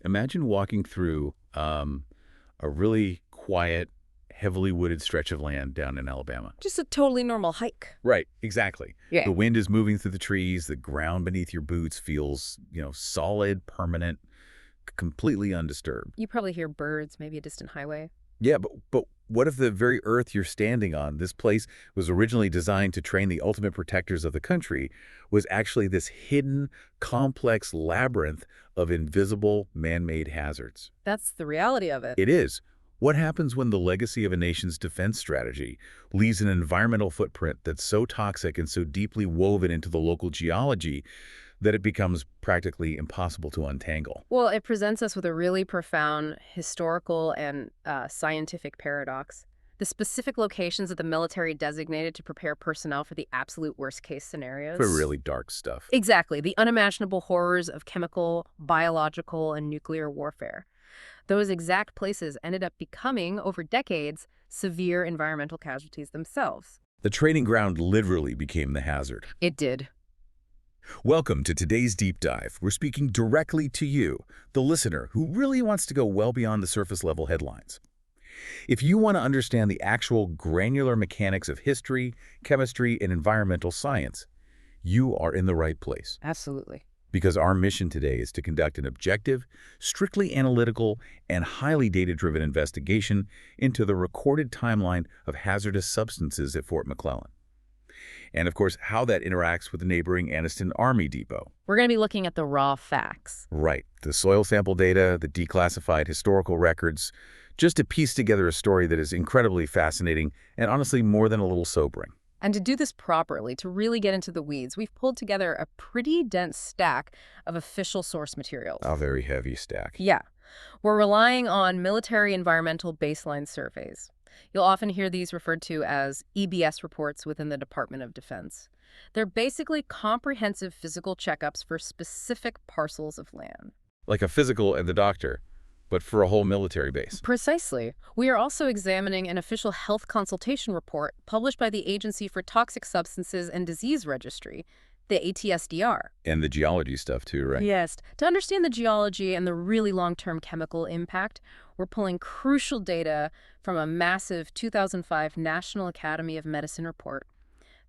Imagine walking through a really quiet, heavily wooded stretch of land down in Alabama. Just a totally normal hike. Right, exactly. Yeah. The wind is moving through the trees. The ground beneath your boots feels, solid, permanent, completely undisturbed. You probably hear birds, maybe a distant highway. Yeah, but what if the very earth you're standing on, this place was originally designed to train the ultimate protectors of the country, was actually this hidden, complex labyrinth of invisible man-made hazards? That's the reality of it. It is. What happens when the legacy of a nation's defense strategy leaves an environmental footprint that's so toxic and so deeply woven into the local geology that it becomes practically impossible to untangle? Well, it presents us with a really profound historical and scientific paradox. The specific locations that the military designated to prepare personnel for the absolute worst-case scenarios. For really dark stuff. Exactly. The unimaginable horrors of chemical, biological, and nuclear warfare. Those exact places ended up becoming, over decades, severe environmental casualties themselves. The training ground literally became the hazard. It did. Welcome to today's deep dive. We're speaking directly to you, the listener who really wants to go well beyond the surface level headlines. If you want to understand the actual granular mechanics of history, chemistry, and environmental science, you are in the right place. Absolutely. Because our mission today is to conduct an objective, strictly analytical, and highly data-driven investigation into the recorded timeline of hazardous substances at Fort McClellan. And, of course, how that interacts with the neighboring Anniston Army Depot. We're going to be looking at the raw facts. Right. The soil sample data, the declassified historical records, just to piece together a story that is incredibly fascinating and honestly more than a little sobering. And to do this properly, to really get into the weeds, we've pulled together a pretty dense stack of official source materials. A very heavy stack. Yeah. We're relying on military environmental baseline surveys. You'll often hear these referred to as EBS reports within the Department of Defense. They're basically comprehensive physical checkups for specific parcels of land. Like a physical at the doctor, but for a whole military base. Precisely. We are also examining an official health consultation report published by the Agency for Toxic Substances and Disease Registry, the ATSDR. And the geology stuff too, right? Yes. To understand the geology and the really long-term chemical impact, we're pulling crucial data from a massive 2005 National Academy of Medicine report.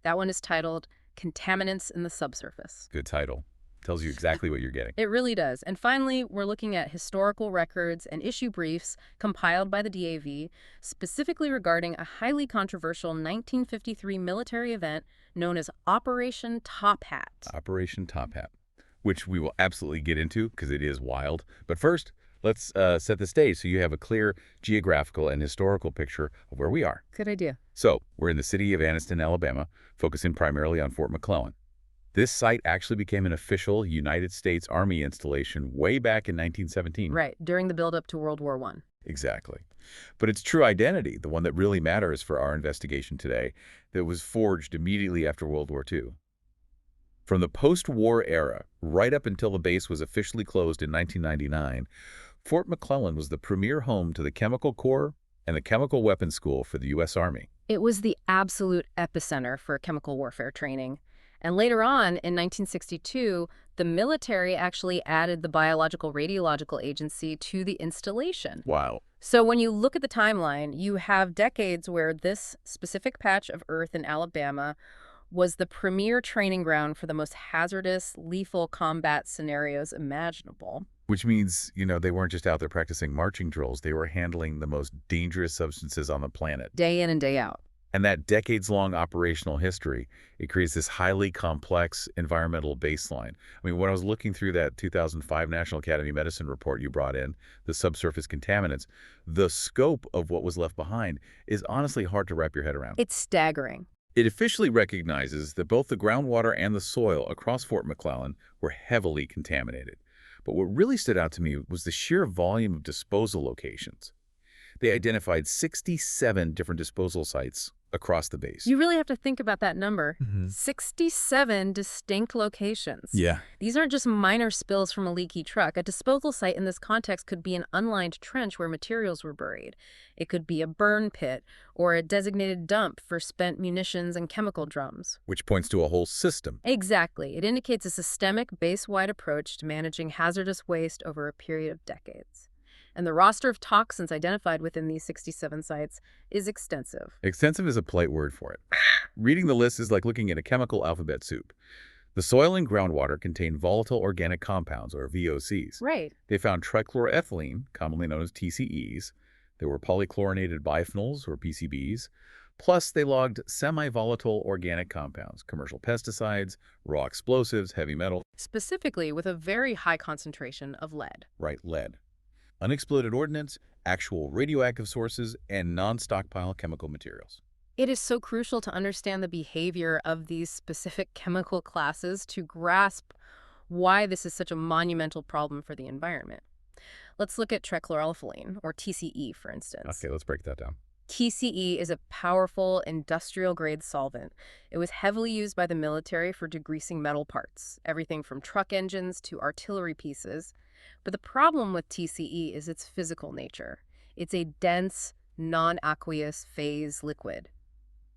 That one is titled Contaminants in the Subsurface. Good title. Tells you exactly what you're getting. It really does. And finally, we're looking at historical records and issue briefs compiled by the DAV, specifically regarding a highly controversial 1953 military event known as Operation Top Hat. Operation Top Hat, which we will absolutely get into because it is wild. But first, let's set the stage so you have a clear geographical and historical picture of where we are. Good idea. So, we're in the city of Anniston, Alabama, focusing primarily on Fort McClellan. This site actually became an official United States Army installation way back in 1917. Right, during the buildup to World War I. Exactly. But its true identity, the one that really matters for our investigation today, that was forged immediately after World War II. From the post-war era, right up until the base was officially closed in 1999, Fort McClellan was the premier home to the Chemical Corps and the Chemical Weapons School for the U.S. Army. It was the absolute epicenter for chemical warfare training. And later on, in 1962, the military actually added the Biological Radiological Agency to the installation. Wow. So when you look at the timeline, you have decades where this specific patch of Earth in Alabama was the premier training ground for the most hazardous, lethal combat scenarios imaginable. Which means, they weren't just out there practicing marching drills. They were handling the most dangerous substances on the planet. Day in and day out. And that decades-long operational history, it creates this highly complex environmental baseline. I mean, when I was looking through that 2005 National Academy of Medicine report you brought in, the subsurface contaminants, the scope of what was left behind is honestly hard to wrap your head around. It's staggering. It officially recognizes that both the groundwater and the soil across Fort McClellan were heavily contaminated. But what really stood out to me was the sheer volume of disposal locations. They identified 67 different disposal sites across the base. You really have to think about that number. Hmm. 67 distinct locations. Yeah. These aren't just minor spills from a leaky truck. A disposal site in this context could be an unlined trench where materials were buried. It could be a burn pit or a designated dump for spent munitions and chemical drums. Which points to a whole system. Exactly. It indicates a systemic, base-wide approach to managing hazardous waste over a period of decades. And the roster of toxins identified within these 67 sites is extensive. Extensive is a polite word for it. Reading the list is like looking at a chemical alphabet soup. The soil and groundwater contain volatile organic compounds, or VOCs. Right. They found trichloroethylene, commonly known as TCEs. There were polychlorinated biphenyls, or PCBs. Plus, they logged semi-volatile organic compounds, commercial pesticides, raw explosives, heavy metal, Specifically with a very high concentration of lead. right, lead, unexploded ordnance, actual radioactive sources, and non-stockpile chemical materials. It is so crucial to understand the behavior of these specific chemical classes to grasp why this is such a monumental problem for the environment. Let's look at trichloroethylene, or TCE, for instance. Okay, let's break that down. TCE is a powerful industrial-grade solvent. It was heavily used by the military for degreasing metal parts, everything from truck engines to artillery pieces. But the problem with TCE is its physical nature. It's a dense, non-aqueous phase liquid,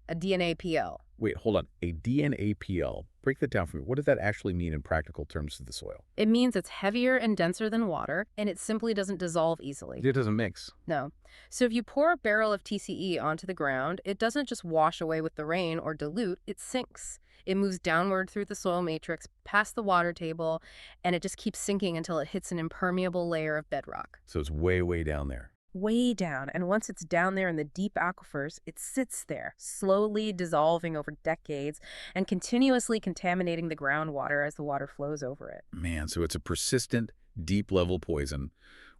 a DNAPL. Wait, hold on. A DNAPL. Break that down for me. What does that actually mean in practical terms to the soil? It means it's heavier and denser than water, and it simply doesn't dissolve easily. It doesn't mix. No. So if you pour a barrel of TCE onto the ground, it doesn't just wash away with the rain or dilute, it sinks. It moves downward through the soil matrix, past the water table, and it just keeps sinking until it hits an impermeable layer of bedrock. So it's way, way down there. Way down, and once it's down there in the deep aquifers, it sits there, slowly dissolving over decades and continuously contaminating the groundwater as the water flows over it. Man, so it's a persistent, deep-level poison.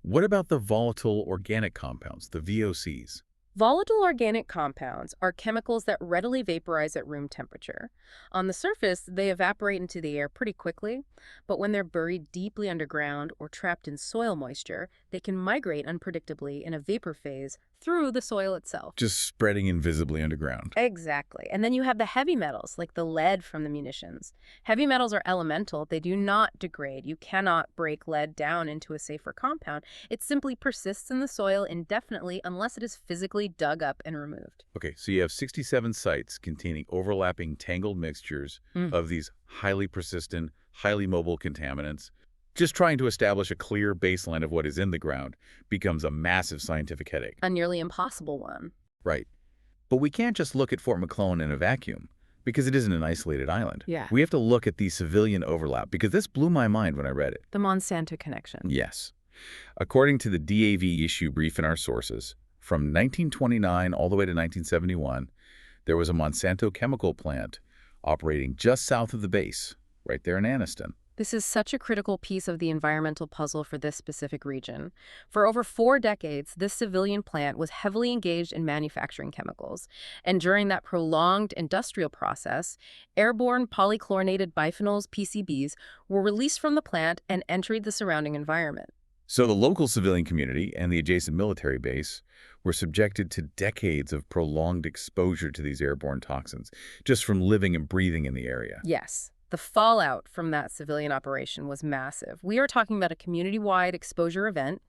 What about the volatile organic compounds, the VOCs? Volatile organic compounds are chemicals that readily vaporize at room temperature. On the surface, they evaporate into the air pretty quickly, but when they're buried deeply underground or trapped in soil moisture, they can migrate unpredictably in a vapor phase through the soil itself. Just spreading invisibly underground. Exactly. And then you have the heavy metals, like the lead from the munitions. Heavy metals are elemental. They do not degrade. You cannot break lead down into a safer compound. It simply persists in the soil indefinitely unless it is physically dug up and removed. Okay, so you have 67 sites containing overlapping tangled mixtures of these highly persistent, highly mobile contaminants. Just trying to establish a clear baseline of what is in the ground becomes a massive scientific headache. A nearly impossible one. Right. But we can't just look at Fort McClellan in a vacuum, because it isn't an isolated island. Yeah. We have to look at the civilian overlap, because this blew my mind when I read it. The Monsanto connection. Yes. According to the DAV issue brief in our sources, from 1929 all the way to 1971, there was a Monsanto chemical plant operating just south of the base, right there in Anniston. This is such a critical piece of the environmental puzzle for this specific region. For over 4 decades, this civilian plant was heavily engaged in manufacturing chemicals. And during that prolonged industrial process, airborne polychlorinated biphenyls, PCBs, were released from the plant and entered the surrounding environment. So the local civilian community and the adjacent military base were subjected to decades of prolonged exposure to these airborne toxins, just from living and breathing in the area. Yes. The fallout from that civilian operation was massive. We are talking about a community-wide exposure event.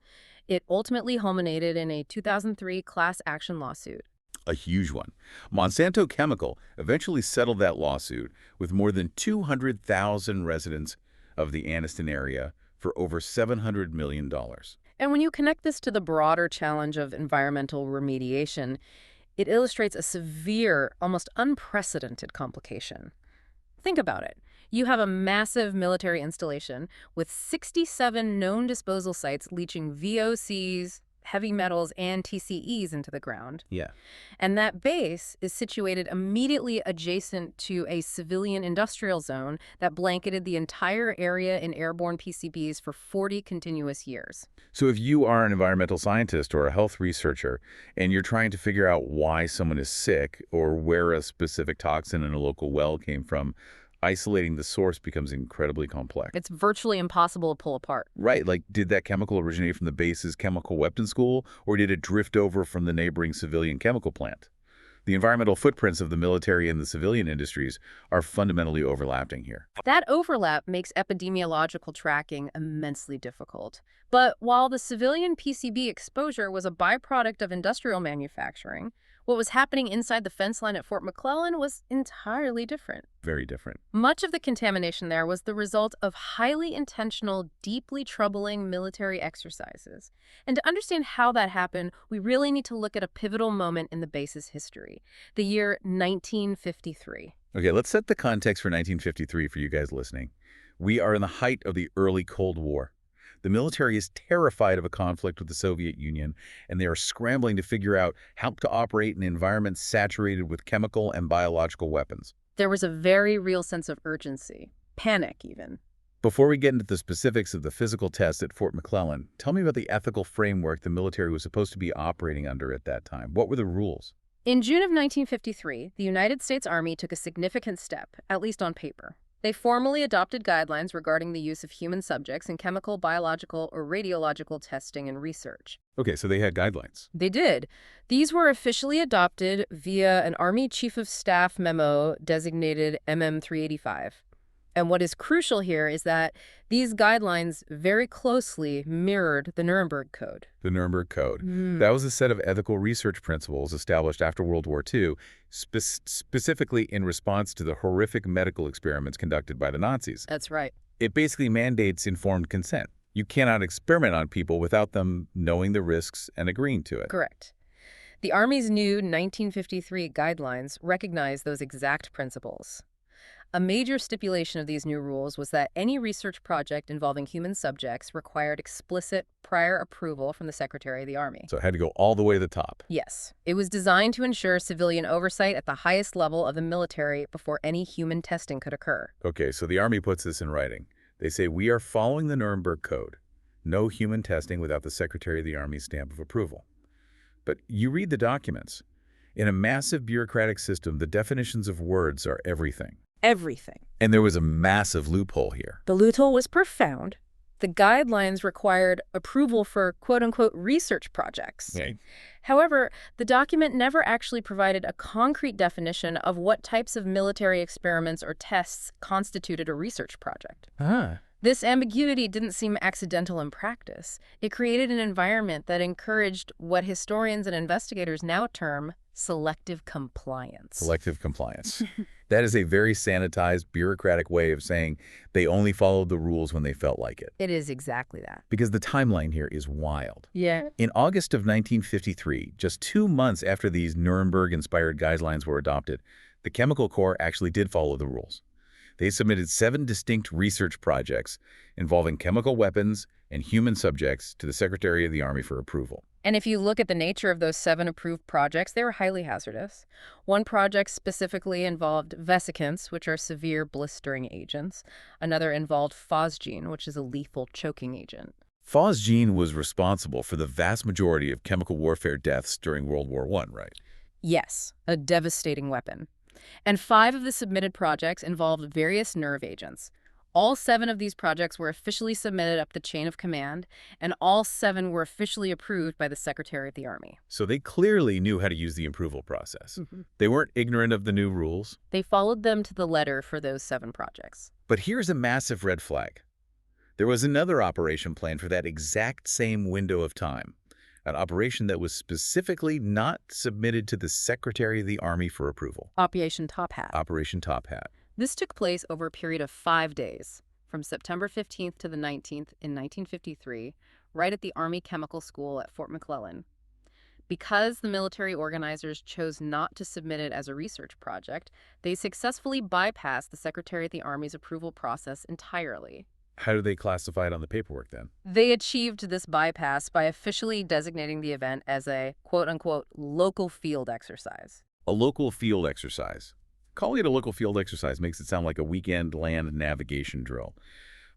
It ultimately culminated in a 2003 class action lawsuit. A huge one. Monsanto Chemical eventually settled that lawsuit with more than 200,000 residents of the Anniston area for over $700 million. And when you connect this to the broader challenge of environmental remediation, it illustrates a severe, almost unprecedented complication. Think about it. You have a massive military installation with 67 known disposal sites leaching VOCs, heavy metals, and TCEs into the ground. Yeah. And that base is situated immediately adjacent to a civilian industrial zone that blanketed the entire area in airborne PCBs for 40 continuous years. So if you are an environmental scientist or a health researcher and you're trying to figure out why someone is sick or where a specific toxin in a local well came from, isolating the source becomes incredibly complex. It's virtually impossible to pull apart. Right, like did that chemical originate from the base's chemical weapons school, or did it drift over from the neighboring civilian chemical plant? The environmental footprints of the military and the civilian industries are fundamentally overlapping here. That overlap makes epidemiological tracking immensely difficult. But while the civilian PCB exposure was a byproduct of industrial manufacturing, what was happening inside the fence line at Fort McClellan was entirely different. Very different. Much of the contamination there was the result of highly intentional, deeply troubling military exercises. And to understand how that happened, we really need to look at a pivotal moment in the base's history, the year 1953. Okay, let's set the context for 1953 for you guys listening. We are in the height of the early Cold War. The military is terrified of a conflict with the Soviet Union, and they are scrambling to figure out how to operate in environments saturated with chemical and biological weapons. There was a very real sense of urgency, panic even. Before we get into the specifics of the physical tests at Fort McClellan, tell me about the ethical framework the military was supposed to be operating under at that time. What were the rules? In June of 1953, the United States Army took a significant step, at least on paper. They formally adopted guidelines regarding the use of human subjects in chemical, biological, or radiological testing and research. Okay, so they had guidelines. They did. These were officially adopted via an Army Chief of Staff memo designated MM-385. And what is crucial here is that these guidelines very closely mirrored the Nuremberg Code. The Nuremberg Code. That was a set of ethical research principles established after World War II, specifically in response to the horrific medical experiments conducted by the Nazis. That's right. It basically mandates informed consent. You cannot experiment on people without them knowing the risks and agreeing to it. Correct. The Army's new 1953 guidelines recognize those exact principles. A major stipulation of these new rules was that any research project involving human subjects required explicit prior approval from the Secretary of the Army. So it had to go all the way to the top. Yes. It was designed to ensure civilian oversight at the highest level of the military before any human testing could occur. Okay, so the Army puts this in writing. They say, we are following the Nuremberg Code. No human testing without the Secretary of the Army's stamp of approval. But you read the documents. In a massive bureaucratic system, the definitions of words are everything. Everything. And there was a massive loophole here. The loophole was profound. The guidelines required approval for quote-unquote research projects. Okay. However, the document never actually provided a concrete definition of what types of military experiments or tests constituted a research project. This ambiguity didn't seem accidental in practice. It created an environment that encouraged what historians and investigators now term selective compliance. Selective compliance. That is a very sanitized, bureaucratic way of saying they only followed the rules when they felt like it. It is exactly that. Because the timeline here is wild. Yeah. In August of 1953, just 2 months after these Nuremberg-inspired guidelines were adopted, the Chemical Corps actually did follow the rules. They submitted 7 distinct research projects involving chemical weapons and human subjects to the Secretary of the Army for approval. And if you look at the nature of those 7 approved projects, they were highly hazardous. One project specifically involved vesicants, which are severe blistering agents. Another involved phosgene, which is a lethal choking agent. Phosgene was responsible for the vast majority of chemical warfare deaths during World War I, right? Yes, a devastating weapon. And 5 of the submitted projects involved various nerve agents. All 7 of these projects were officially submitted up the chain of command, and all 7 were officially approved by the Secretary of the Army. So they clearly knew how to use the approval process. They weren't ignorant of the new rules. They followed them to the letter for those 7 projects. But here's a massive red flag. There was another operation planned for that exact same window of time, an operation that was specifically not submitted to the Secretary of the Army for approval. Operation Top Hat. Operation Top Hat. This took place over a period of 5 days, from September 15th to the 19th in 1953, right at the Army Chemical School at Fort McClellan. Because the military organizers chose not to submit it as a research project, they successfully bypassed the Secretary of the Army's approval process entirely. How do they classify it on the paperwork then? They achieved this bypass by officially designating the event as a quote-unquote local field exercise. A local field exercise. Calling it a local field exercise makes it sound like a weekend land navigation drill.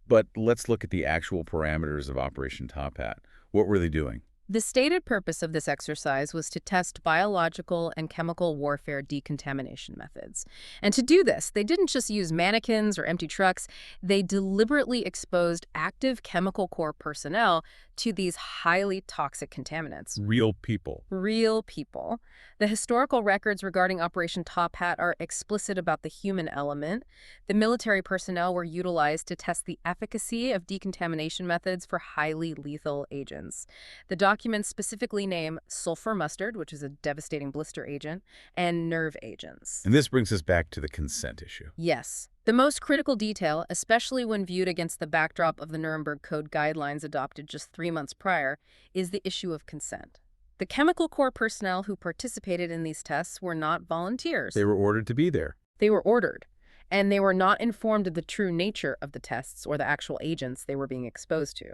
But let's look at the actual parameters of Operation Top Hat. What were they doing? The stated purpose of this exercise was to test biological and chemical warfare decontamination methods. And to do this, they didn't just use mannequins or empty trucks. They deliberately exposed active Chemical Corps personnel to these highly toxic contaminants. Real people. Real people. The historical records regarding Operation Top Hat are explicit about the human element. The military personnel were utilized to test the efficacy of decontamination methods for highly lethal agents. The documents specifically name sulfur mustard, which is a devastating blister agent, and nerve agents. And this brings us back to the consent issue. Yes. The most critical detail, especially when viewed against the backdrop of the Nuremberg Code guidelines adopted just 3 months prior, is the issue of consent. The Chemical Corps personnel who participated in these tests were not volunteers. They were ordered to be there. They were ordered, and they were not informed of the true nature of the tests or the actual agents they were being exposed to.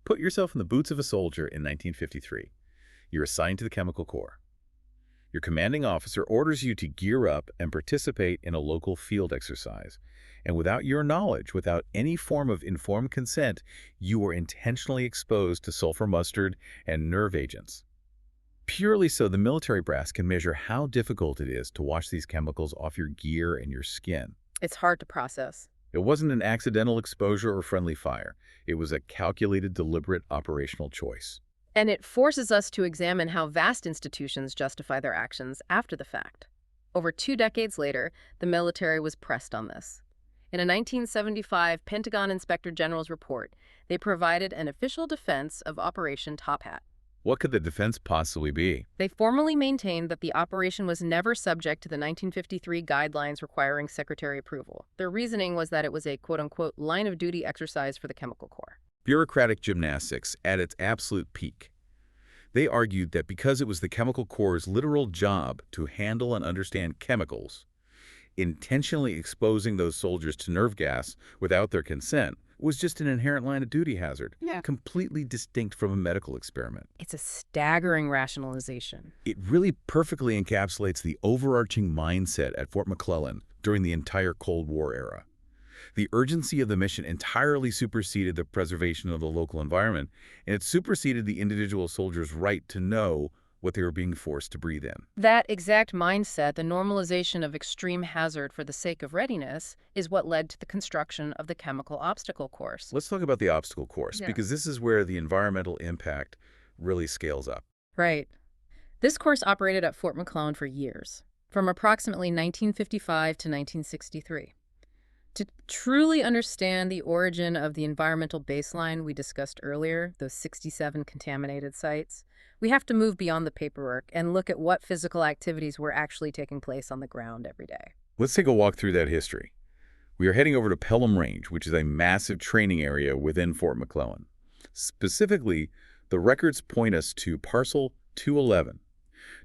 Put yourself in the boots of a soldier in 1953. You're assigned to the Chemical Corps. Your commanding officer orders you to gear up and participate in a local field exercise. And without your knowledge, without any form of informed consent, you were intentionally exposed to sulfur mustard and nerve agents. Purely so, the military brass can measure how difficult it is to wash these chemicals off your gear and your skin. It's hard to process. It wasn't an accidental exposure or friendly fire. It was a calculated, deliberate operational choice. And it forces us to examine how vast institutions justify their actions after the fact. Over 2 decades later, the military was pressed on this. In a 1975 Pentagon Inspector General's report, they provided an official defense of Operation Top Hat. What could the defense possibly be? They formally maintained that the operation was never subject to the 1953 guidelines requiring secretary approval. Their reasoning was that it was a quote-unquote line-of-duty exercise for the Chemical Corps. Bureaucratic gymnastics at its absolute peak. They argued that because it was the Chemical Corps' literal job to handle and understand chemicals, intentionally exposing those soldiers to nerve gas without their consent was just an inherent line-of-duty hazard, completely distinct from a medical experiment. It's a staggering rationalization. It really perfectly encapsulates the overarching mindset at Fort McClellan during the entire Cold War era. The urgency of the mission entirely superseded the preservation of the local environment, and it superseded the individual soldier's right to know what they were being forced to breathe in. That exact mindset, the normalization of extreme hazard for the sake of readiness, is what led to the construction of the chemical obstacle course. Let's talk about the obstacle course, Yeah. because this is where the environmental impact really scales up. Right. This course operated at Fort McClellan for years, from approximately 1955 to 1963. To truly understand the origin of the environmental baseline we discussed earlier, those 67 contaminated sites, we have to move beyond the paperwork and look at what physical activities were actually taking place on the ground every day. Let's take a walk through that history. We are heading over to Pelham Range, which is a massive training area within Fort McClellan. Specifically, the records point us to Parcel 211,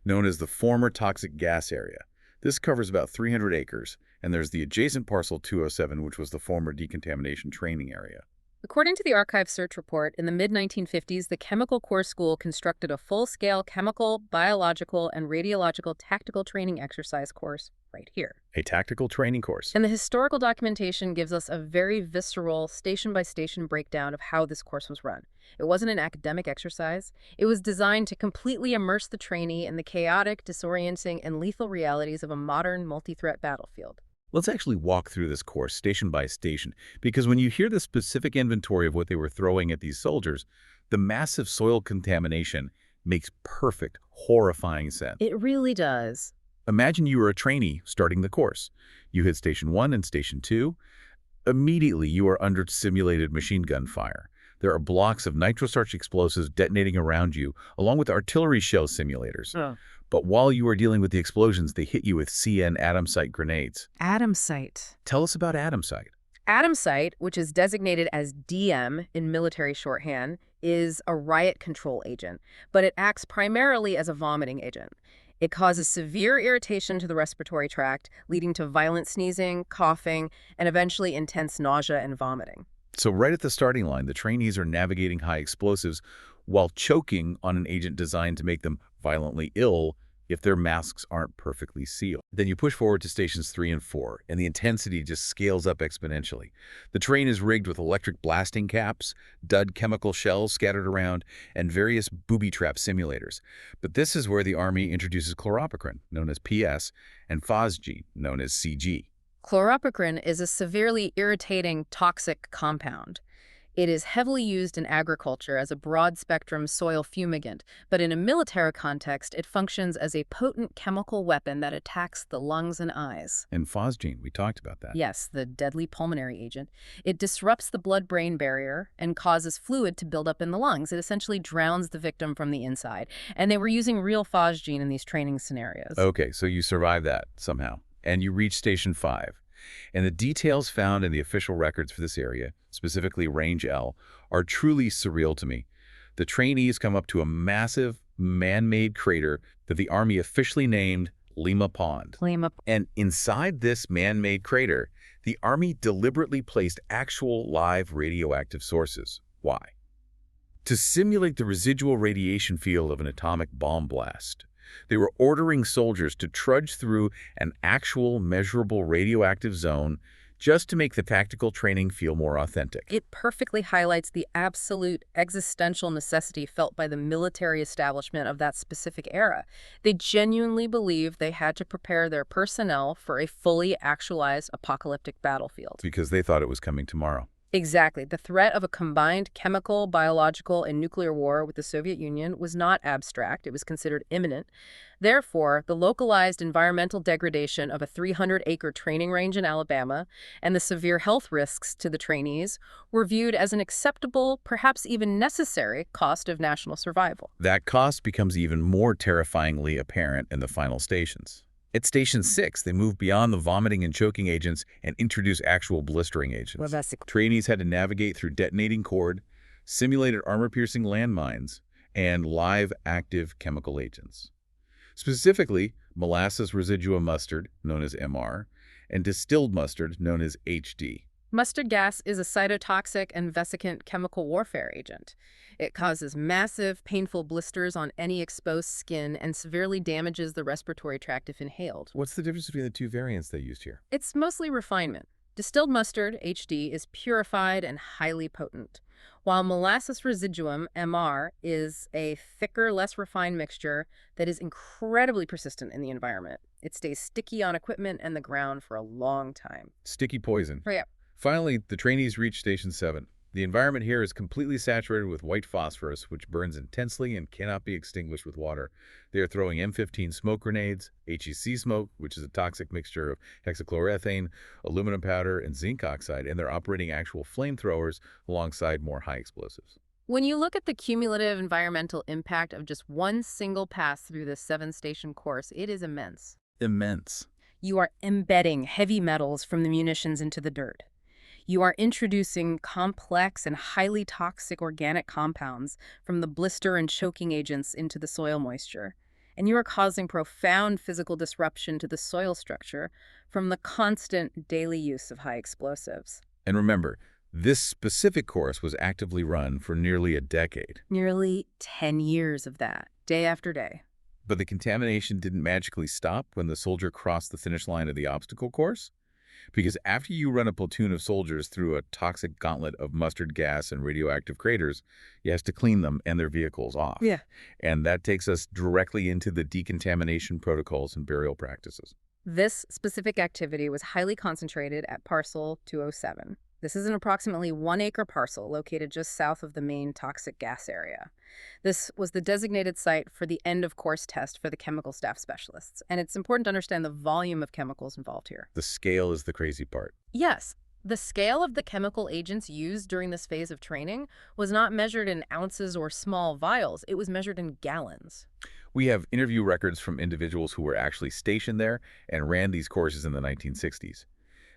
known as the former toxic gas area. This covers about 300 acres, and there's the adjacent Parcel 207, which was the former decontamination training area. According to the Archive Search Report, in the mid-1950s, the Chemical Corps School constructed a full-scale chemical, biological, and radiological tactical training exercise course right here. A tactical training course. And the historical documentation gives us a very visceral, station-by-station breakdown of how this course was run. It wasn't an academic exercise. It was designed to completely immerse the trainee in the chaotic, disorienting, and lethal realities of a modern, multi-threat battlefield. Let's actually walk through this course station by station, because when you hear the specific inventory of what they were throwing at these soldiers, the massive soil contamination makes perfect, horrifying sense. It really does. Imagine you were a trainee starting the course. You hit Station 1 and Station 2. Immediately, you are under simulated machine gun fire. There are blocks of nitrostarch explosives detonating around you, along with artillery shell simulators. But while you are dealing with the explosions, they hit you with CN Atomsite grenades. Atomsite. Tell us about Atomsite. Atomsite, which is designated as DM in military shorthand, is a riot control agent, but it acts primarily as a vomiting agent. It causes severe irritation to the respiratory tract, leading to violent sneezing, coughing, and eventually intense nausea and vomiting. So right at the starting line, the trainees are navigating high explosives while choking on an agent designed to make them violently ill if their masks aren't perfectly sealed. Then you push forward to Stations 3 and 4, and the intensity just scales up exponentially. The train is rigged with electric blasting caps, dud chemical shells scattered around, and various booby trap simulators. But this is where the Army introduces chloropicrin, known as PS, and phosgene, known as CG. Chloropicrin is a severely irritating, toxic compound. It is heavily used in agriculture as a broad-spectrum soil fumigant, but in a military context, it functions as a potent chemical weapon that attacks the lungs and eyes. And phosgene, we talked about that. Yes, the deadly pulmonary agent. It disrupts the blood-brain barrier and causes fluid to build up in the lungs. It essentially drowns the victim from the inside. And they were using real phosgene in these training scenarios. Okay, so you survived that somehow, and you reached Station 5. And the details found in the official records for this area, specifically Range L, are truly surreal to me. The trainees come up to a massive, man-made crater that the Army officially named Lima Pond. Claim up. And inside this man-made crater, the Army deliberately placed actual live radioactive sources. Why? To simulate the residual radiation field of an atomic bomb blast. They were ordering soldiers to trudge through an actual measurable radioactive zone just to make the tactical training feel more authentic. It perfectly highlights the absolute existential necessity felt by the military establishment of that specific era. They genuinely believed they had to prepare their personnel for a fully actualized apocalyptic battlefield. Because they thought it was coming tomorrow. Exactly. The threat of a combined chemical, biological, and nuclear war with the Soviet Union was not abstract. It was considered imminent. Therefore, the localized environmental degradation of a 300-acre training range in Alabama and the severe health risks to the trainees were viewed as an acceptable, perhaps even necessary, cost of national survival. That cost becomes even more terrifyingly apparent in the final stations. At Station 6, they moved beyond the vomiting and choking agents and introduced actual blistering agents. Trainees had to navigate through detonating cord, simulated armor-piercing landmines, and live active chemical agents. Specifically, molasses residuum mustard, known as MR, and distilled mustard, known as HD. Mustard gas is a cytotoxic and vesicant chemical warfare agent. It causes massive, painful blisters on any exposed skin and severely damages the respiratory tract if inhaled. What's the difference between the two variants they used here? It's mostly refinement. Distilled mustard, HD, is purified and highly potent, while molasses residuum, MR, is a thicker, less refined mixture that is incredibly persistent in the environment. It stays sticky on equipment and the ground for a long time. Sticky poison. Yeah. Finally, the trainees reached Station 7. The environment here is completely saturated with white phosphorus, which burns intensely and cannot be extinguished with water. They are throwing M15 smoke grenades, HEC smoke, which is a toxic mixture of hexachloroethane, aluminum powder, and zinc oxide, and they're operating actual flamethrowers alongside more high explosives. When you look at the cumulative environmental impact of just one single pass through this 7-station course, it is immense. Immense. You are embedding heavy metals from the munitions into the dirt. You are introducing complex and highly toxic organic compounds from the blister and choking agents into the soil moisture. And you are causing profound physical disruption to the soil structure from the constant daily use of high explosives. And remember, this specific course was actively run for nearly a decade. Nearly 10 years of that, day after day. But the contamination didn't magically stop when the soldier crossed the finish line of the obstacle course. Because after you run a platoon of soldiers through a toxic gauntlet of mustard gas and radioactive craters, you have to clean them and their vehicles off. Yeah. And that takes us directly into the decontamination protocols and burial practices. This specific activity was highly concentrated at Parcel 207. This is an approximately 1-acre parcel located just south of the main toxic gas area. This was the designated site for the end-of-course test for the chemical staff specialists, and it's important to understand the volume of chemicals involved here. The scale is the crazy part. Yes, the scale of the chemical agents used during this phase of training was not measured in ounces or small vials. It was measured in gallons. We have interview records from individuals who were actually stationed there and ran these courses in the 1960s.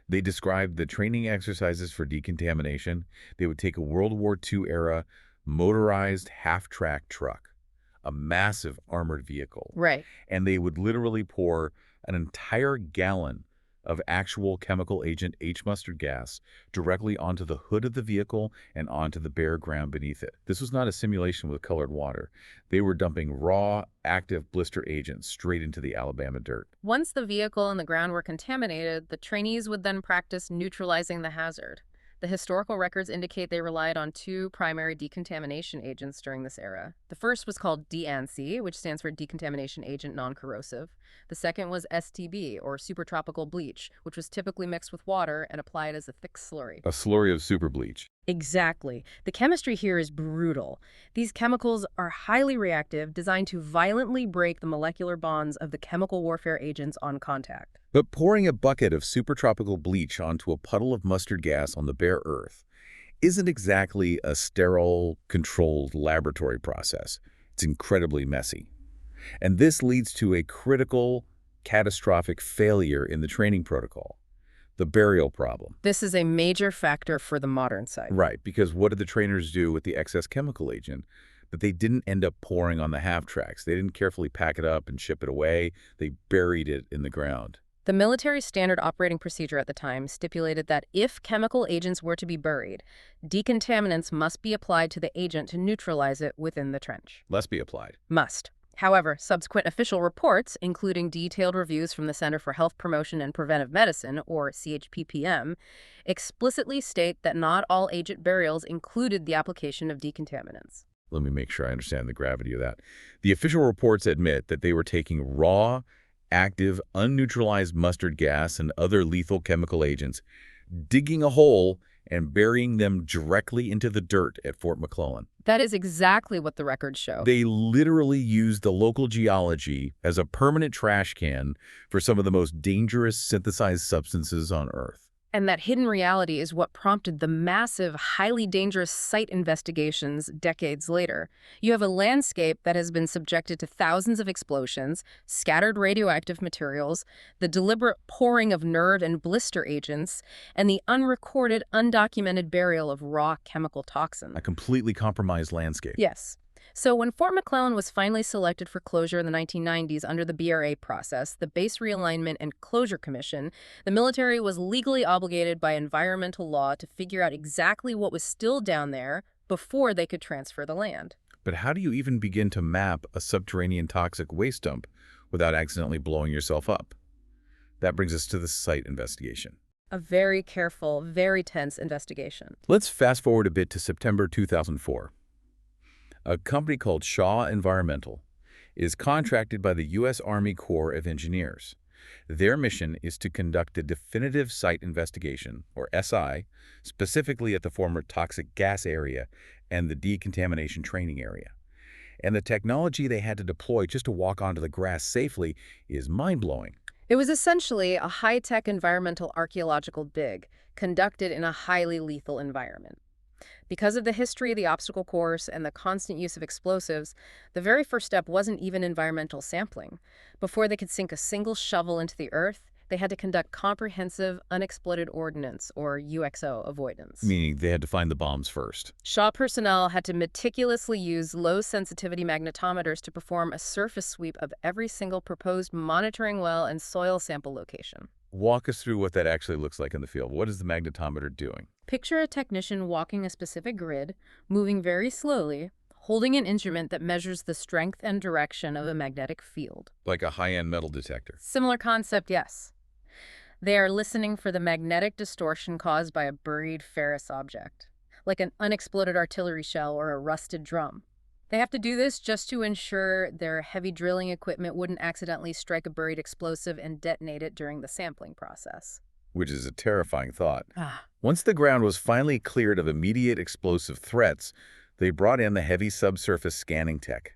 They described the training exercises for decontamination. They would take a World War II-era motorized half-track truck, a massive armored vehicle. Right. And they would literally pour an entire gallon of actual chemical agent H-mustard gas directly onto the hood of the vehicle and onto the bare ground beneath it. This was not a simulation with colored water. They were dumping raw, active blister agents straight into the Alabama dirt. Once the vehicle and the ground were contaminated, the trainees would then practice neutralizing the hazard. The historical records indicate they relied on 2 primary decontamination agents during this era. The first was called DANC, which stands for Decontamination Agent Non-Corrosive. The second was STB, or supertropical bleach, which was typically mixed with water and applied as a thick slurry. A slurry of super bleach. Exactly. The chemistry here is brutal. These chemicals are highly reactive, designed to violently break the molecular bonds of the chemical warfare agents on contact. But pouring a bucket of supertropical bleach onto a puddle of mustard gas on the bare earth isn't exactly a sterile, controlled laboratory process. It's incredibly messy. And this leads to a critical, catastrophic failure in the training protocol, the burial problem. This is a major factor for the modern site. Right, because what did the trainers do with the excess chemical agent that they didn't end up pouring on the half-tracks? They didn't carefully pack it up and ship it away. They buried it in the ground. The military standard operating procedure at the time stipulated that if chemical agents were to be buried, decontaminants must be applied to the agent to neutralize it within the trench. Must be applied. Must. However, subsequent official reports, including detailed reviews from the Center for Health Promotion and Preventive Medicine, or CHPPM, explicitly state that not all agent burials included the application of decontaminants. Let me make sure I understand the gravity of that. The official reports admit that they were taking raw, active, unneutralized mustard gas and other lethal chemical agents, digging a hole and burying them directly into the dirt at Fort McClellan. That is exactly what the records show. They literally used the local geology as a permanent trash can for some of the most dangerous synthesized substances on Earth. And that hidden reality is what prompted the massive, highly dangerous site investigations decades later. You have a landscape that has been subjected to thousands of explosions, scattered radioactive materials, the deliberate pouring of nerve and blister agents, and the unrecorded, undocumented burial of raw chemical toxins. A completely compromised landscape. Yes. So when Fort McClellan was finally selected for closure in the 1990s under the BRA process, the Base Realignment and Closure Commission, the military was legally obligated by environmental law to figure out exactly what was still down there before they could transfer the land. But how do you even begin to map a subterranean toxic waste dump without accidentally blowing yourself up? That brings us to the site investigation. A very careful, very tense investigation. Let's fast forward a bit to September 2004. A company called Shaw Environmental is contracted by the U.S. Army Corps of Engineers. Their mission is to conduct a definitive site investigation, or SI, specifically at the former toxic gas area and the decontamination training area. And the technology they had to deploy just to walk onto the grass safely is mind-blowing. It was essentially a high-tech environmental archaeological dig conducted in a highly lethal environment. Because of the history of the obstacle course and the constant use of explosives, the very first step wasn't even environmental sampling. Before they could sink a single shovel into the earth, they had to conduct comprehensive unexploded ordnance, or UXO, avoidance. Meaning they had to find the bombs first. Shaw personnel had to meticulously use low-sensitivity magnetometers to perform a surface sweep of every single proposed monitoring well and soil sample location. Walk us through what that actually looks like in the field. What is the magnetometer doing? Picture a technician walking a specific grid, moving very slowly, holding an instrument that measures the strength and direction of a magnetic field. Like a high-end metal detector. Similar concept, yes. They are listening for the magnetic distortion caused by a buried ferrous object, like an unexploded artillery shell or a rusted drum. They have to do this just to ensure their heavy drilling equipment wouldn't accidentally strike a buried explosive and detonate it during the sampling process. Which is a terrifying thought. Ah. Once the ground was finally cleared of immediate explosive threats, they brought in the heavy subsurface scanning tech.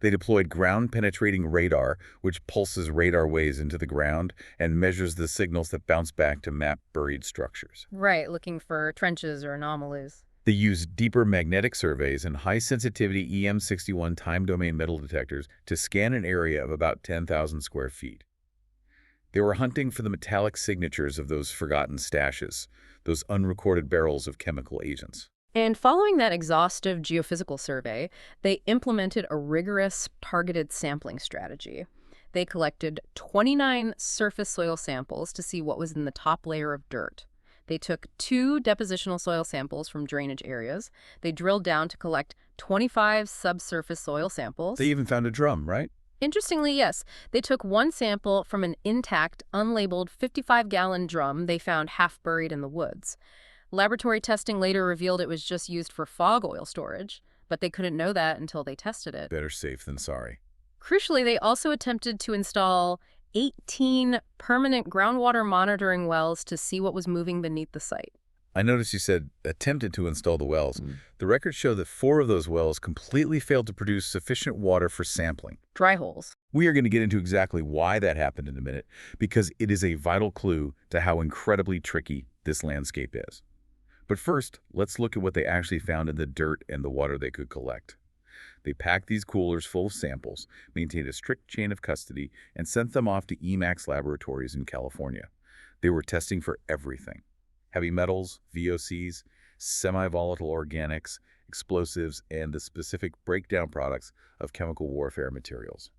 They deployed ground-penetrating radar, which pulses radar waves into the ground and measures the signals that bounce back to map buried structures. Right, looking for trenches or anomalies. They used deeper magnetic surveys and high-sensitivity EM61 time-domain metal detectors to scan an area of about 10,000 square feet. They were hunting for the metallic signatures of those forgotten stashes, those unrecorded barrels of chemical agents. And following that exhaustive geophysical survey, they implemented a rigorous, targeted sampling strategy. They collected 29 surface soil samples to see what was in the top layer of dirt. They took 2 depositional soil samples from drainage areas. They drilled down to collect 25 subsurface soil samples. They even found a drum, right? Interestingly, yes. They took 1 sample from an intact, unlabeled 55-gallon drum they found half buried in the woods. Laboratory testing later revealed it was just used for fog oil storage, but they couldn't know that until they tested it. Better safe than sorry. Crucially, they also attempted to install 18 permanent groundwater monitoring wells to see what was moving beneath the site. I noticed you said attempted to install the wells. Mm. The records show that 4 of those wells completely failed to produce sufficient water for sampling. Dry holes. We are going to get into exactly why that happened in a minute, because it is a vital clue to how incredibly tricky this landscape is. But first, let's look at what they actually found in the dirt and the water they could collect. They packed these coolers full of samples, maintained a strict chain of custody, and sent them off to Emax laboratories in California. They were testing for everything: heavy metals, VOCs, semi-volatile organics, explosives, and the specific breakdown products of chemical warfare materials.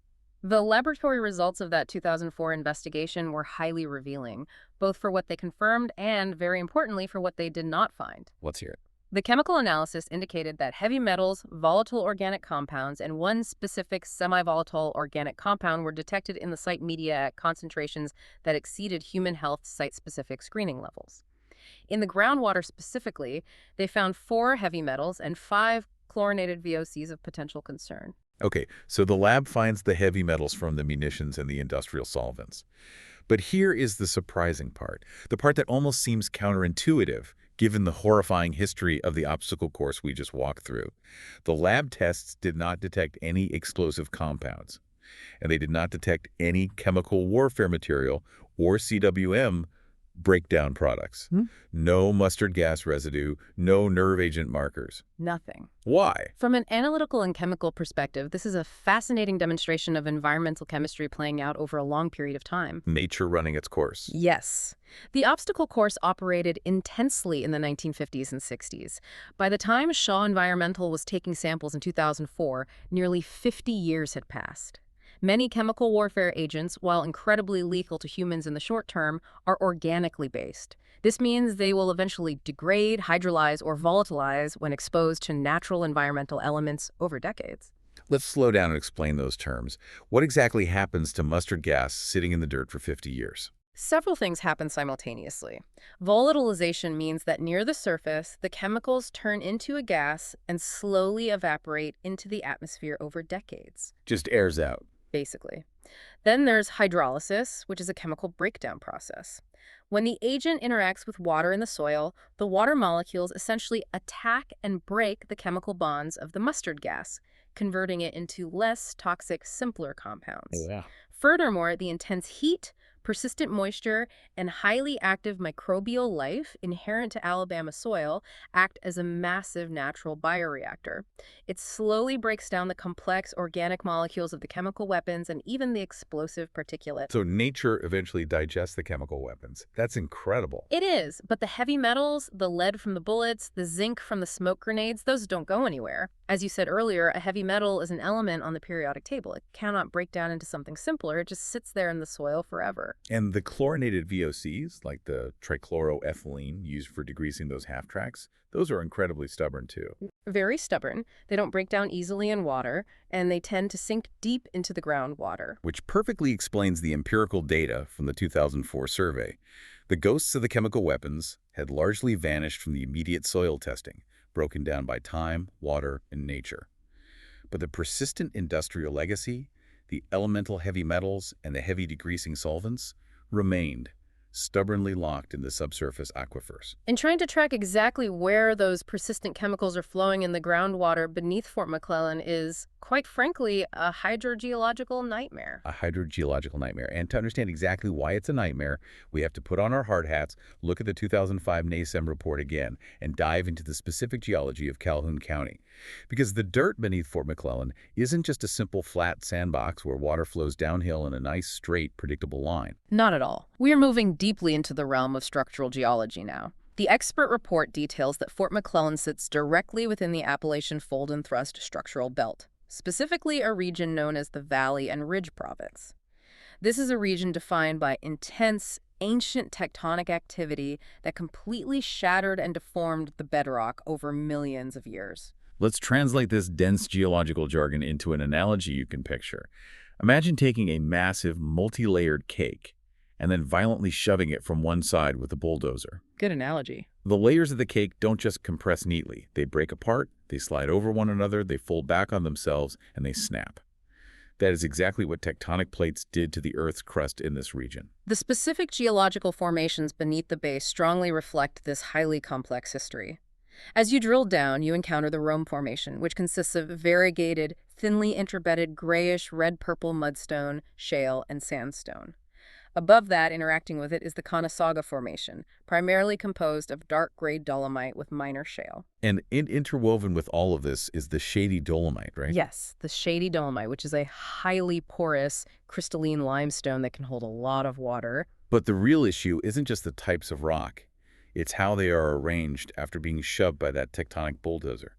The laboratory results of that 2004 investigation were highly revealing, both for what they confirmed and, very importantly, for what they did not find. Let's hear it. The chemical analysis indicated that heavy metals, volatile organic compounds, and one specific semi-volatile organic compound were detected in the site media at concentrations that exceeded human health site-specific screening levels. In the groundwater specifically, they found 4 heavy metals and 5 chlorinated VOCs of potential concern. Okay, so the lab finds the heavy metals from the munitions and the industrial solvents. But here is the surprising part, the part that almost seems counterintuitive, given the horrifying history of the obstacle course we just walked through. The lab tests did not detect any explosive compounds, and they did not detect any chemical warfare material or CWM breakdown products. Hmm? No mustard gas residue, no nerve agent markers. Nothing. Why? From an analytical and chemical perspective, this is a fascinating demonstration of environmental chemistry playing out over a long period of time. Nature running its course. Yes. The obstacle course operated intensely in the 1950s and 60s. By the time Shaw Environmental was taking samples in 2004, nearly 50 years had passed. Many chemical warfare agents, while incredibly lethal to humans in the short term, are organically based. This means they will eventually degrade, hydrolyze, or volatilize when exposed to natural environmental elements over decades. Let's slow down and explain those terms. What exactly happens to mustard gas sitting in the dirt for 50 years? Several things happen simultaneously. Volatilization means that near the surface, the chemicals turn into a gas and slowly evaporate into the atmosphere over decades, Just airs out. basically. Then there's hydrolysis, which is a chemical breakdown process. When the agent interacts with water in the soil, the water molecules essentially attack and break the chemical bonds of the mustard gas, converting it into less toxic, simpler compounds. Yeah. Furthermore, the intense heat, persistent moisture, and highly active microbial life inherent to Alabama soil act as a massive natural bioreactor. It slowly breaks down the complex organic molecules of the chemical weapons and even the explosive particulate. So nature eventually digests the chemical weapons. That's incredible. It is, but the heavy metals, the lead from the bullets, the zinc from the smoke grenades, those don't go anywhere. As you said earlier, a heavy metal is an element on the periodic table. It cannot break down into something simpler. It just sits there in the soil forever. And the chlorinated VOCs, like the trichloroethylene used for degreasing those half-tracks, those are incredibly stubborn too. Very stubborn. They don't break down easily in water, and they tend to sink deep into the groundwater. Which perfectly explains the empirical data from the 2004 survey. The ghosts of the chemical weapons had largely vanished from the immediate soil testing, broken down by time, water, and nature. But the persistent industrial legacy, the elemental heavy metals, and the heavy degreasing solvents remained, stubbornly locked in the subsurface aquifers. In trying to track exactly where those persistent chemicals are flowing in the groundwater beneath Fort McClellan is, quite frankly, a hydrogeological nightmare. A hydrogeological nightmare. And to understand exactly why it's a nightmare, we have to put on our hard hats, look at the 2005 NASEM report again, and dive into the specific geology of Calhoun County. Because the dirt beneath Fort McClellan isn't just a simple flat sandbox where water flows downhill in a nice, straight, predictable line. Not at all. We are moving deeply into the realm of structural geology now. The expert report details that Fort McClellan sits directly within the Appalachian Fold and Thrust structural belt, specifically a region known as the Valley and Ridge Province. This is a region defined by intense, ancient tectonic activity that completely shattered and deformed the bedrock over millions of years. Let's translate this dense geological jargon into an analogy you can picture. Imagine taking a massive, multi-layered cake and then violently shoving it from one side with a bulldozer. Good analogy. The layers of the cake don't just compress neatly. They break apart, they slide over one another, they fold back on themselves, and they snap. That is exactly what tectonic plates did to the Earth's crust in this region. The specific geological formations beneath the base strongly reflect this highly complex history. As you drill down, you encounter the Rome Formation, which consists of variegated, thinly interbedded grayish red-purple mudstone, shale, and sandstone. Above that, interacting with it, is the Conasauga Formation, primarily composed of dark gray dolomite with minor shale. And interwoven with all of this is the shady dolomite, right? Yes, the shady dolomite, which is a highly porous, crystalline limestone that can hold a lot of water. But the real issue isn't just the types of rock. It's how they are arranged after being shoved by that tectonic bulldozer.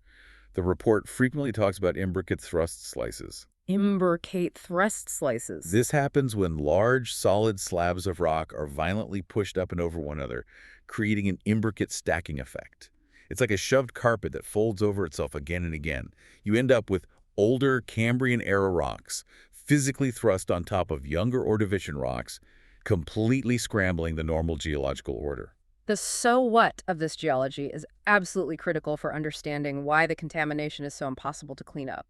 The report frequently talks about imbricate thrust slices. Imbricate thrust slices. This happens when large, solid slabs of rock are violently pushed up and over one another, creating an imbricate stacking effect. It's like a shoved carpet that folds over itself again and again. You end up with older Cambrian-era rocks, physically thrust on top of younger Ordovician rocks, completely scrambling the normal geological order. The so what of this geology is absolutely critical for understanding why the contamination is so impossible to clean up.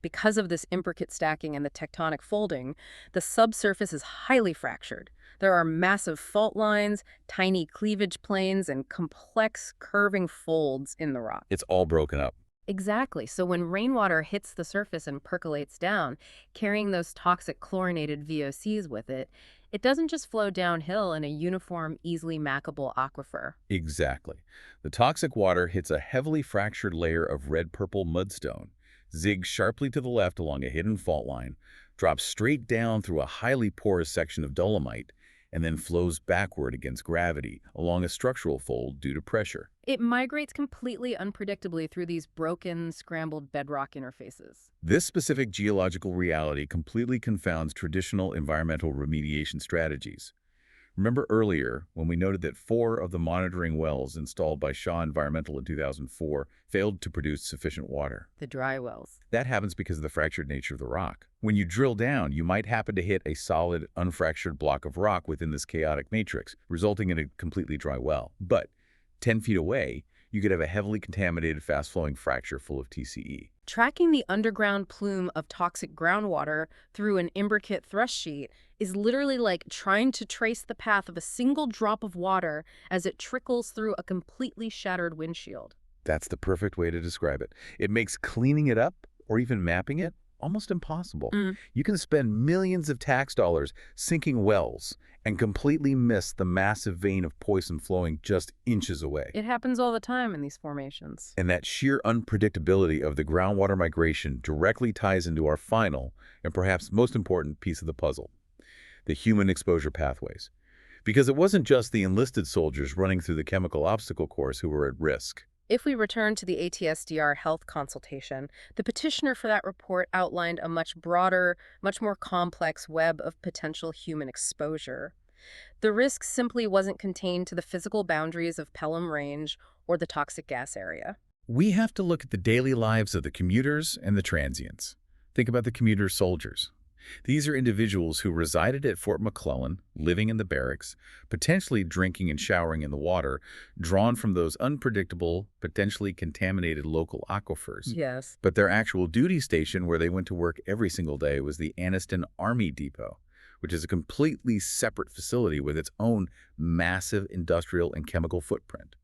Because of this imbricate stacking and the tectonic folding, the subsurface is highly fractured. There are massive fault lines, tiny cleavage planes, and complex curving folds in the rock. It's all broken up. Exactly. So when rainwater hits the surface and percolates down, carrying those toxic chlorinated VOCs with it, it doesn't just flow downhill in a uniform, easily mappable aquifer. Exactly. The toxic water hits a heavily fractured layer of red-purple mudstone, zigs sharply to the left along a hidden fault line, drops straight down through a highly porous section of dolomite, and then flows backward against gravity along a structural fold due to pressure. It migrates completely unpredictably through these broken, scrambled bedrock interfaces. This specific geological reality completely confounds traditional environmental remediation strategies. Remember earlier when we noted that 4 of the monitoring wells installed by Shaw Environmental in 2004 failed to produce sufficient water? The dry wells. That happens because of the fractured nature of the rock. When you drill down, you might happen to hit a solid, unfractured block of rock within this chaotic matrix, resulting in a completely dry well. But 10 feet away, you could have a heavily contaminated, fast-flowing fracture full of TCE. Tracking the underground plume of toxic groundwater through an imbricate thrust sheet is literally like trying to trace the path of a single drop of water as it trickles through a completely shattered windshield. That's the perfect way to describe it. It makes cleaning it up, or even mapping it, almost impossible. You can spend millions of tax dollars sinking wells and completely miss the massive vein of poison flowing just inches away. It happens all the time in these formations. And that sheer unpredictability of the groundwater migration directly ties into our final, and perhaps most important piece of the puzzle: the human exposure pathways. Because it wasn't just the enlisted soldiers running through the chemical obstacle course who were at risk. If we return to the ATSDR health consultation, the petitioner for that report outlined a much broader, much more complex web of potential human exposure. The risk simply wasn't contained to the physical boundaries of Pelham Range or the toxic gas area. We have to look at the daily lives of the commuters and the transients. Think about the commuter soldiers. These are individuals who resided at Fort McClellan, living in the barracks, potentially drinking and showering in the water, drawn from those unpredictable, potentially contaminated local aquifers. Yes. But their actual duty station where they went to work every single day was the Anniston Army Depot, which is a completely separate facility with its own massive industrial and chemical footprint.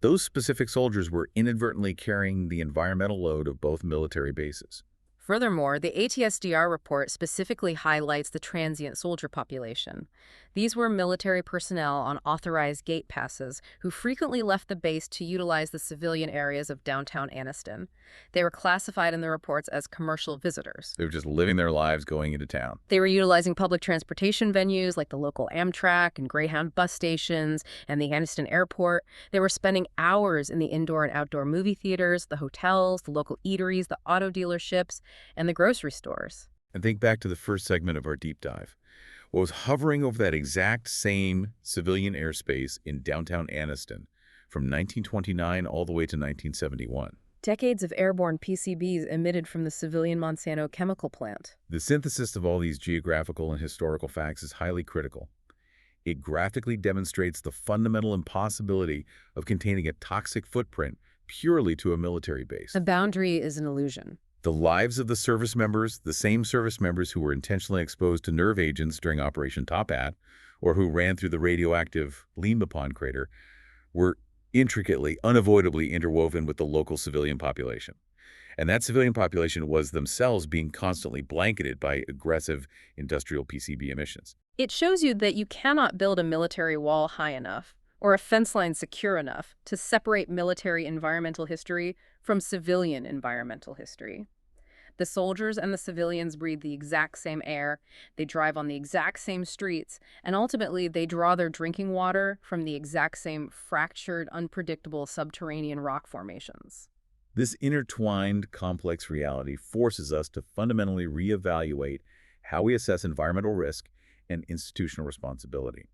Those specific soldiers were inadvertently carrying the environmental load of both military bases. Furthermore, the ATSDR report specifically highlights the transient soldier population. These were military personnel on authorized gate passes who frequently left the base to utilize the civilian areas of downtown Anniston. They were classified in the reports as commercial visitors. They were just living their lives going into town. They were utilizing public transportation venues like the local Amtrak and Greyhound bus stations and the Anniston Airport. They were spending hours in the indoor and outdoor movie theaters, the hotels, the local eateries, the auto dealerships, and the grocery stores. And think back to the first segment of our deep dive. What was hovering over that exact same civilian airspace in downtown Anniston from 1929 all the way to 1971. Decades of airborne PCBs emitted from the civilian Monsanto chemical plant. The synthesis of all these geographical and historical facts is highly critical. It graphically demonstrates the fundamental impossibility of containing a toxic footprint purely to a military base. A boundary is an illusion. The lives of the service members, the same service members who were intentionally exposed to nerve agents during Operation Top Hat, or who ran through the radioactive Lima Pond crater, were intricately, unavoidably interwoven with the local civilian population. And that civilian population was themselves being constantly blanketed by aggressive industrial PCB emissions. It shows you that you cannot build a military wall high enough or a fence line secure enough to separate military environmental history from civilian environmental history. The soldiers and the civilians breathe the exact same air, they drive on the exact same streets, and ultimately they draw their drinking water from the exact same fractured, unpredictable subterranean rock formations. This intertwined, complex reality forces us to fundamentally reevaluate how we assess environmental risk and institutional responsibility.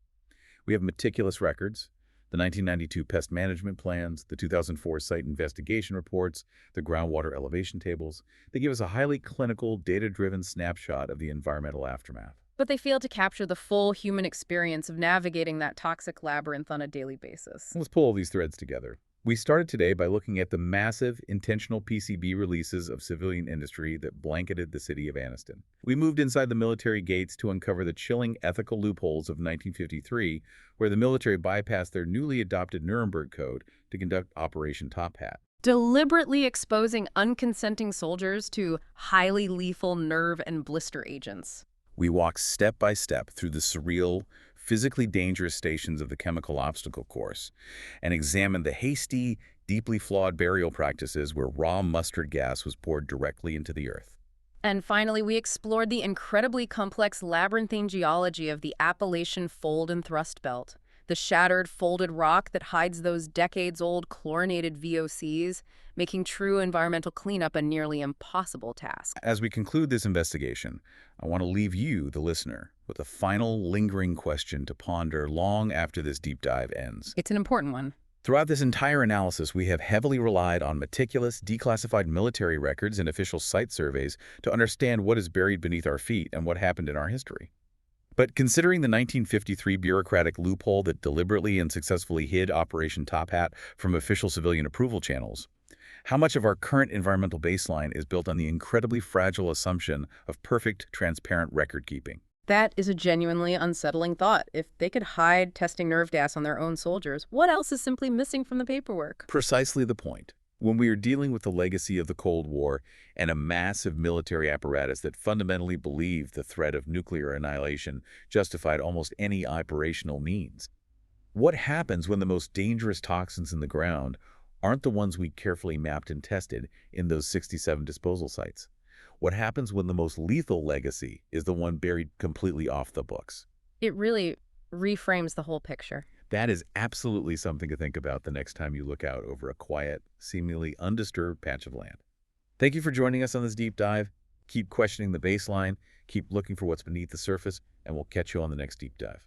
We have meticulous records, the 1992 pest management plans, the 2004 site investigation reports, the groundwater elevation tables. They give us a highly clinical, data-driven snapshot of the environmental aftermath. But they fail to capture the full human experience of navigating that toxic labyrinth on a daily basis. Let's pull all these threads together. We started today by looking at the massive intentional PCB releases of civilian industry that blanketed the city of Anniston. We moved inside the military gates to uncover the chilling ethical loopholes of 1953, where the military bypassed their newly adopted Nuremberg Code to conduct Operation Top Hat. Deliberately exposing unconsenting soldiers to highly lethal nerve and blister agents. We walked step by step through the surreal, physically dangerous stations of the chemical obstacle course and examined the hasty, deeply flawed burial practices where raw mustard gas was poured directly into the earth. And finally, we explored the incredibly complex labyrinthine geology of the Appalachian Fold and Thrust Belt, the shattered, folded rock that hides those decades-old chlorinated VOCs, making true environmental cleanup a nearly impossible task. As we conclude this investigation, I want to leave you, the listener, with a final lingering question to ponder long after this deep dive ends. It's an important one. Throughout this entire analysis, we have heavily relied on meticulous, declassified military records and official site surveys to understand what is buried beneath our feet and what happened in our history. But considering the 1953 bureaucratic loophole that deliberately and successfully hid Operation Top Hat from official civilian approval channels, how much of our current environmental baseline is built on the incredibly fragile assumption of perfect, transparent record-keeping? That is a genuinely unsettling thought. If they could hide testing nerve gas on their own soldiers, what else is simply missing from the paperwork? Precisely the point. When we are dealing with the legacy of the Cold War and a massive military apparatus that fundamentally believed the threat of nuclear annihilation justified almost any operational means, what happens when the most dangerous toxins in the ground aren't the ones we carefully mapped and tested in those 67 disposal sites? What happens when the most lethal legacy is the one buried completely off the books? It really reframes the whole picture. That is absolutely something to think about the next time you look out over a quiet, seemingly undisturbed patch of land. Thank you for joining us on this deep dive. Keep questioning the baseline, keep looking for what's beneath the surface, and we'll catch you on the next deep dive.